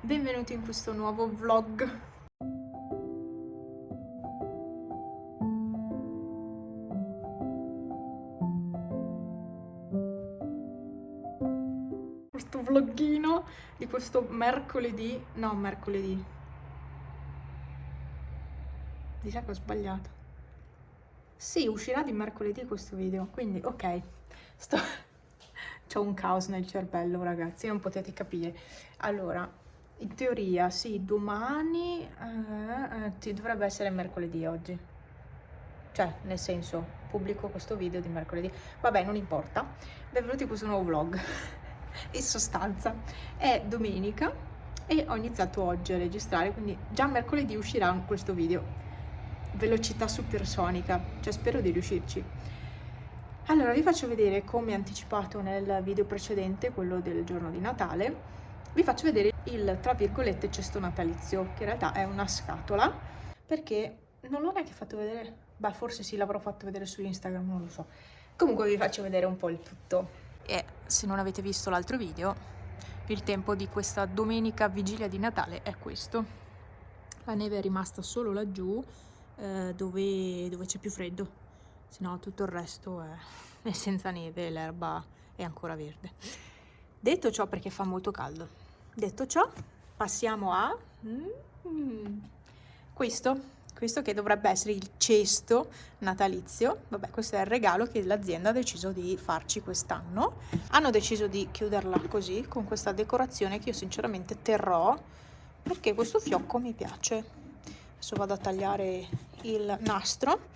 Benvenuti in questo nuovo vlog. Questo vloggino di questo mercoledì. No, mercoledì. Mi sa che ho sbagliato. Sì, uscirà di mercoledì questo video, quindi ok. C'ho un caos nel cervello, ragazzi, non potete capire. Allora, in teoria, sì, domani dovrebbe essere mercoledì oggi. Cioè, nel senso, pubblico questo video di mercoledì. Vabbè, non importa. Benvenuti in questo nuovo vlog. In sostanza, è domenica e ho iniziato oggi a registrare, quindi già mercoledì uscirà questo video. Velocità supersonica, cioè spero di riuscirci. Allora, vi faccio vedere, come anticipato nel video precedente, quello del giorno di Natale, vi faccio vedere il, tra virgolette, cesto natalizio, che in realtà è una scatola, perché non l'ho neanche fatto vedere, beh, forse sì, l'avrò fatto vedere su Instagram, non lo so. Comunque vi faccio vedere un po' il tutto. E se non avete visto l'altro video, il tempo di questa domenica vigilia di Natale è questo. La neve è rimasta solo laggiù, dove c'è più freddo, se no tutto il resto è senza neve, l'erba è ancora verde. Detto ciò, perché fa molto caldo, detto ciò, passiamo a questo che dovrebbe essere il cesto natalizio. Vabbè, questo è il regalo che l'azienda ha deciso di farci quest'anno. Hanno deciso di chiuderla così, con questa decorazione che io sinceramente terrò, perché questo fiocco mi piace. Adesso vado a tagliare il nastro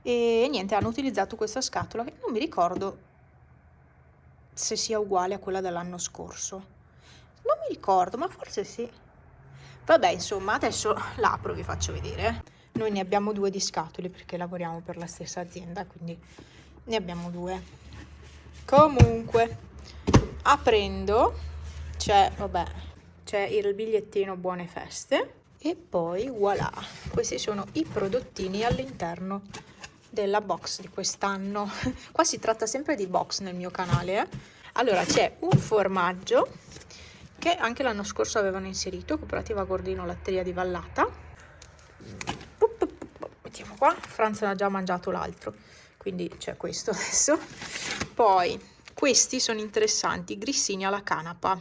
e niente, hanno utilizzato questa scatola che non mi ricordo se sia uguale a quella dell'anno scorso. Non mi ricordo, ma forse sì. Vabbè, insomma, adesso l'apro, vi faccio vedere. Noi ne abbiamo due di scatole perché lavoriamo per la stessa azienda, quindi ne abbiamo due. Comunque, aprendo, c'è il bigliettino buone feste e poi voilà, questi sono i prodottini all'interno della box di quest'anno. Qua si tratta sempre di box nel mio canale. Allora, c'è un formaggio che anche l'anno scorso avevano inserito, Cooperativa Gordino Latteria di Vallata. Mettiamo qua, Franz ha già mangiato l'altro, quindi c'è questo adesso. Poi questi sono interessanti, grissini alla canapa,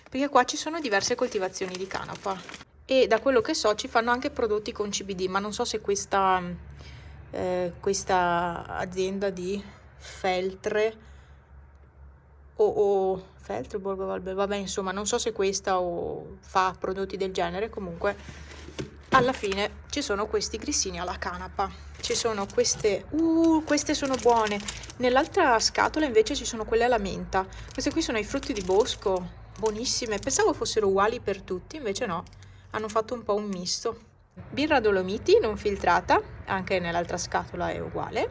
perché qua ci sono diverse coltivazioni di canapa e da quello che so ci fanno anche prodotti con CBD, ma non so se questa azienda di Feltre o Feltre, Borgo Valbel, vabbè, insomma, non so se questa o fa prodotti del genere. Comunque alla fine ci sono questi grissini alla canapa, ci sono queste sono buone. Nell'altra scatola invece ci sono quelle alla menta. Queste qui sono i frutti di bosco, buonissime, pensavo fossero uguali per tutti, invece no, hanno fatto un po' un misto. Birra Dolomiti non filtrata, anche nell'altra scatola è uguale.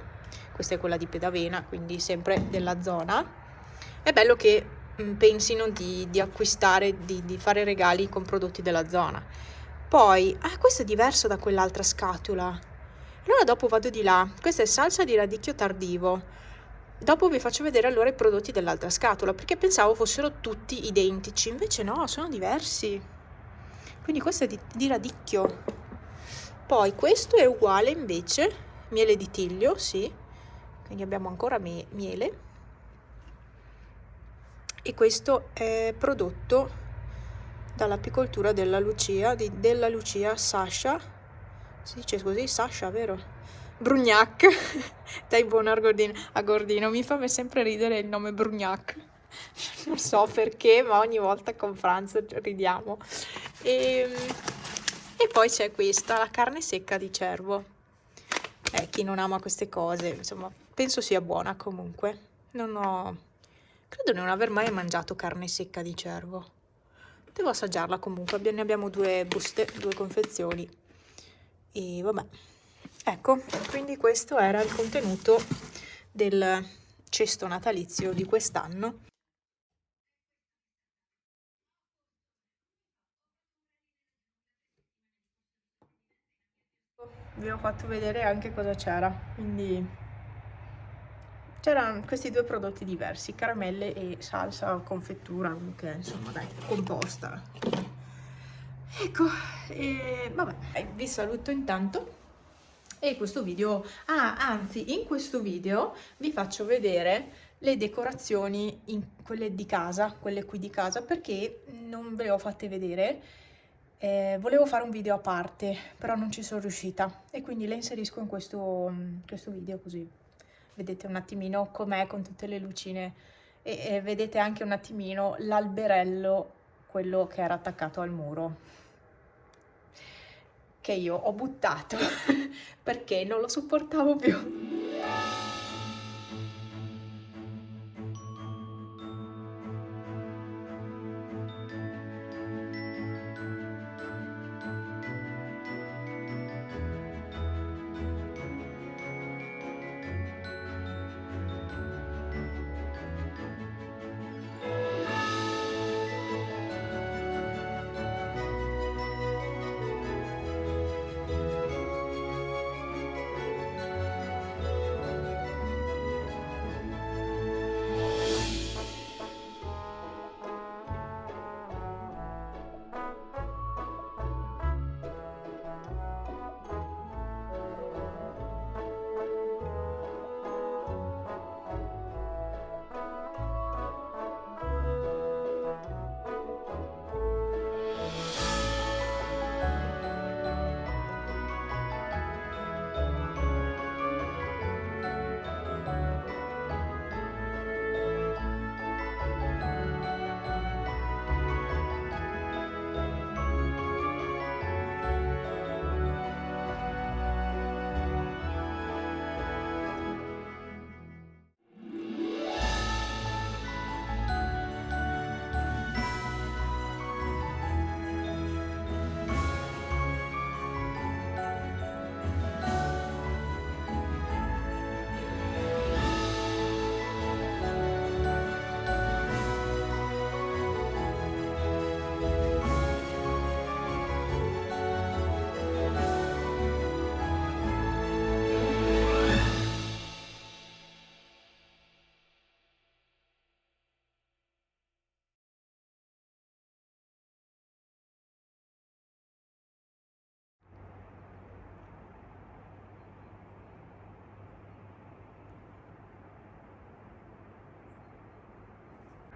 Questa è quella di Pedavena, quindi sempre della zona. È bello che pensino di acquistare, di fare regali con prodotti della zona. Poi, questo è diverso da quell'altra scatola. Allora dopo vado di là. Questa è salsa di radicchio tardivo. Dopo vi faccio vedere allora i prodotti dell'altra scatola, perché pensavo fossero tutti identici, invece no, sono diversi. Quindi questo è di radicchio. Poi questo è uguale invece, miele di tiglio, sì. Quindi abbiamo ancora miele. E questo è prodotto dall'apicoltura della Lucia, della Lucia Sasha, si dice così, Sasha, vero? Brugnac, dai buono a Gordino, mi fa sempre ridere il nome Brugnac, non so perché, ma ogni volta con Franz ridiamo. E poi c'è questa, la carne secca di cervo. Chi non ama queste cose, insomma, penso sia buona comunque. Credo di non aver mai mangiato carne secca di cervo. Devo assaggiarla comunque, ne abbiamo due buste, due confezioni. E vabbè, ecco, quindi questo era il contenuto del cesto natalizio di quest'anno. Vi ho fatto vedere anche cosa c'era, quindi c'erano questi due prodotti diversi, caramelle e salsa confettura, che insomma dai, composta. Ecco, vabbè, vi saluto intanto. E questo video, anzi, in questo video vi faccio vedere le decorazioni, quelle di casa, quelle qui di casa, perché non ve le ho fatte vedere. Volevo fare un video a parte, però non ci sono riuscita e quindi le inserisco in questo video, così vedete un attimino com'è con tutte le lucine e vedete anche un attimino l'alberello, quello che era attaccato al muro, che io ho buttato perché non lo sopportavo più.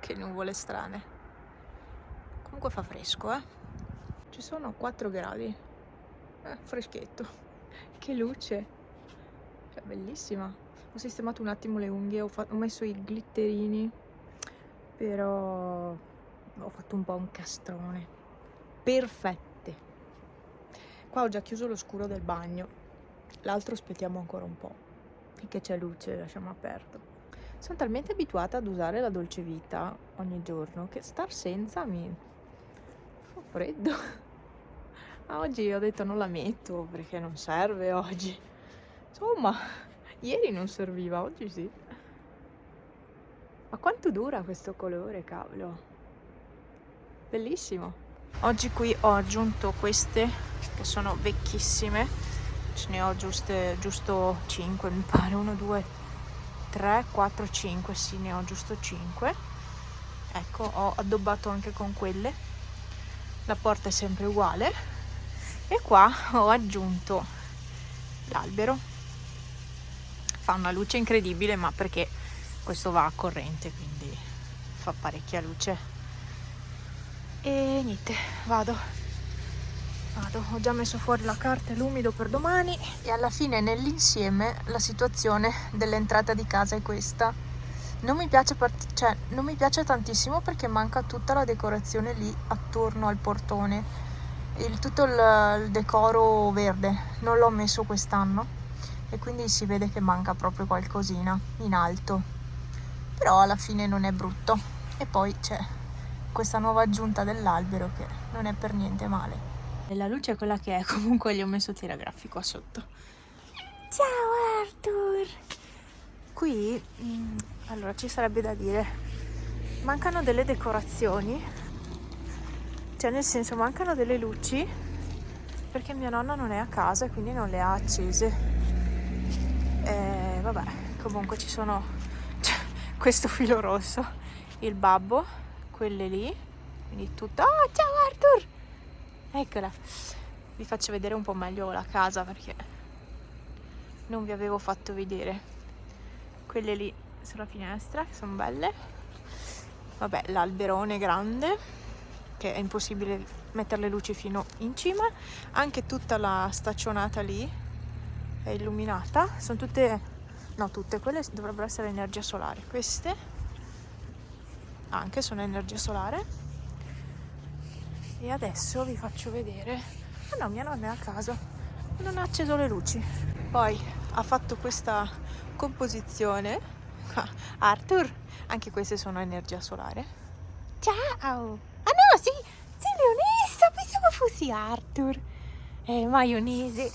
Che nuvole strane. Comunque fa fresco, Ci sono 4 gradi. Freschetto. Che luce. Cioè, bellissima. Ho sistemato un attimo le unghie, ho messo i glitterini, però ho fatto un po' un castrone. Perfette. Qua ho già chiuso lo scuro del bagno. L'altro aspettiamo ancora un po'. Finché c'è luce lasciamo aperto. Sono talmente abituata ad usare la dolce vita ogni giorno che star senza mi fa freddo. Oggi ho detto non la metto perché non serve oggi. Insomma, ieri non serviva, oggi sì. Ma quanto dura questo colore, cavolo? Bellissimo. Oggi qui ho aggiunto queste che sono vecchissime. Ce ne ho giusto 5, mi pare. 1, 2, 3, 4, 5, sì, ne ho giusto 5. Ecco, ho addobbato anche con quelle. La porta è sempre uguale. E qua ho aggiunto l'albero. Fa una luce incredibile, ma perché questo va a corrente, quindi fa parecchia luce. E niente, vado. Ho già messo fuori la carta e l'umido per domani. E alla fine, nell'insieme, la situazione dell'entrata di casa è questa. Non mi piace tantissimo perché manca tutta la decorazione lì attorno al portone, tutto il decoro verde non l'ho messo quest'anno e quindi si vede che manca proprio qualcosina in alto, però alla fine non è brutto. E poi c'è questa nuova aggiunta dell'albero che non è per niente male. E la luce è quella che è, comunque gli ho messo tiragraffi qua sotto. Ciao Arthur! Qui, allora ci sarebbe da dire, mancano delle decorazioni, cioè nel senso mancano delle luci perché mia nonna non è a casa e quindi non le ha accese. Vabbè, comunque ci sono questo filo rosso, il babbo, quelle lì, quindi tutto. Oh, ciao Arthur! eccola. Vi faccio vedere un po' meglio la casa perché non vi avevo fatto vedere. Quelle lì sulla finestra, che sono belle. Vabbè, l'alberone grande, che è impossibile mettere le luci fino in cima. Anche tutta la staccionata lì è illuminata. Sono tutte, no tutte, quelle dovrebbero essere energia solare. Queste anche sono energia solare. E adesso vi faccio vedere. Ah no, mia nonna è a casa, non ha acceso le luci. Poi ha fatto questa composizione. Arthur, anche queste sono energia solare. Ciao! Ah no, sì, sei Leonessa, pensavo fossi Arthur. È maionese.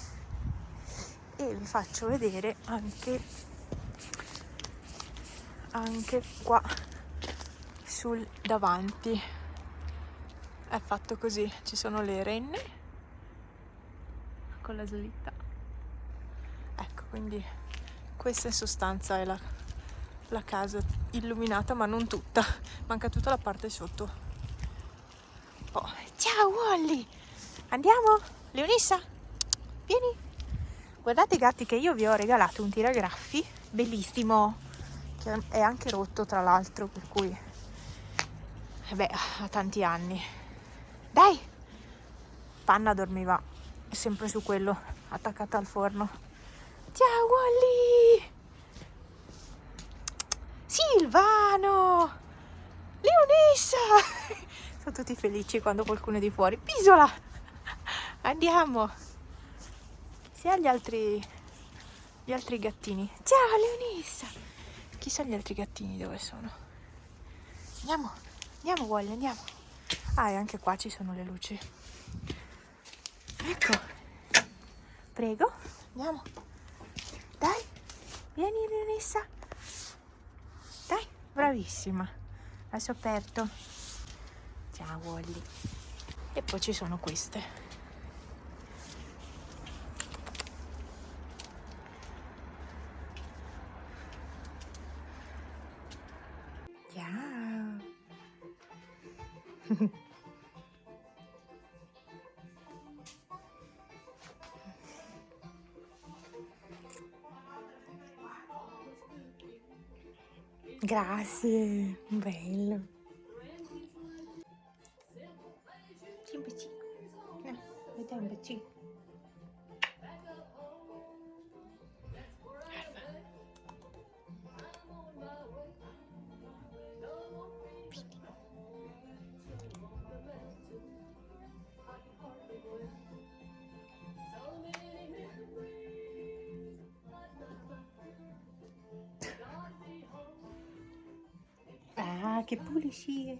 E vi faccio vedere anche qua sul davanti. È fatto così, ci sono le renne con la slitta. Ecco, quindi questa in sostanza è la casa illuminata, ma non tutta, manca tutta la parte sotto. Oh, ciao Wally! Andiamo? Leonissa? Vieni! Guardate i gatti, che io vi ho regalato un tiragraffi bellissimo, che è anche rotto tra l'altro, per cui ha tanti anni. Dai! Panna dormiva sempre su quello, attaccata al forno. Ciao Wally! Silvano! Leonessa! Sono tutti felici quando qualcuno è di fuori. Pisola! Andiamo! Sia gli altri gattini. Ciao Leonessa! Chissà gli altri gattini dove sono. Andiamo Wally, andiamo. Ah, e anche qua ci sono le luci. Ecco. Prego, andiamo. Dai, vieni Leonessa. Dai, bravissima. Adesso aperto. Ciao Wally. E poi ci sono queste. Ciao. Grazie, bello. Sì, un bacino. No, vedi un bacino. Ah, che pulizie.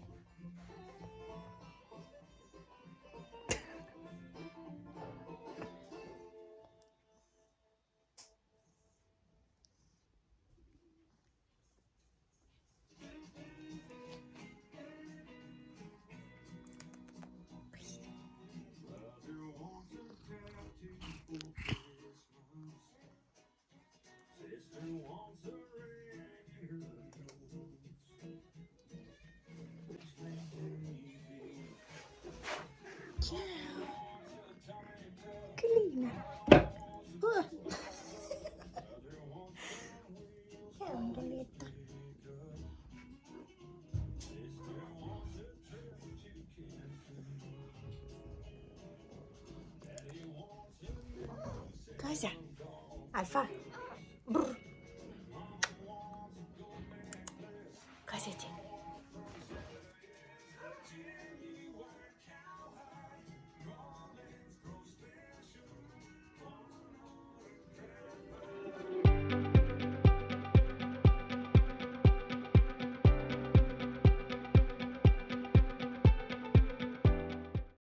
Ciao. Che linda. Che onduletta. Cosa? Alfa. Brr.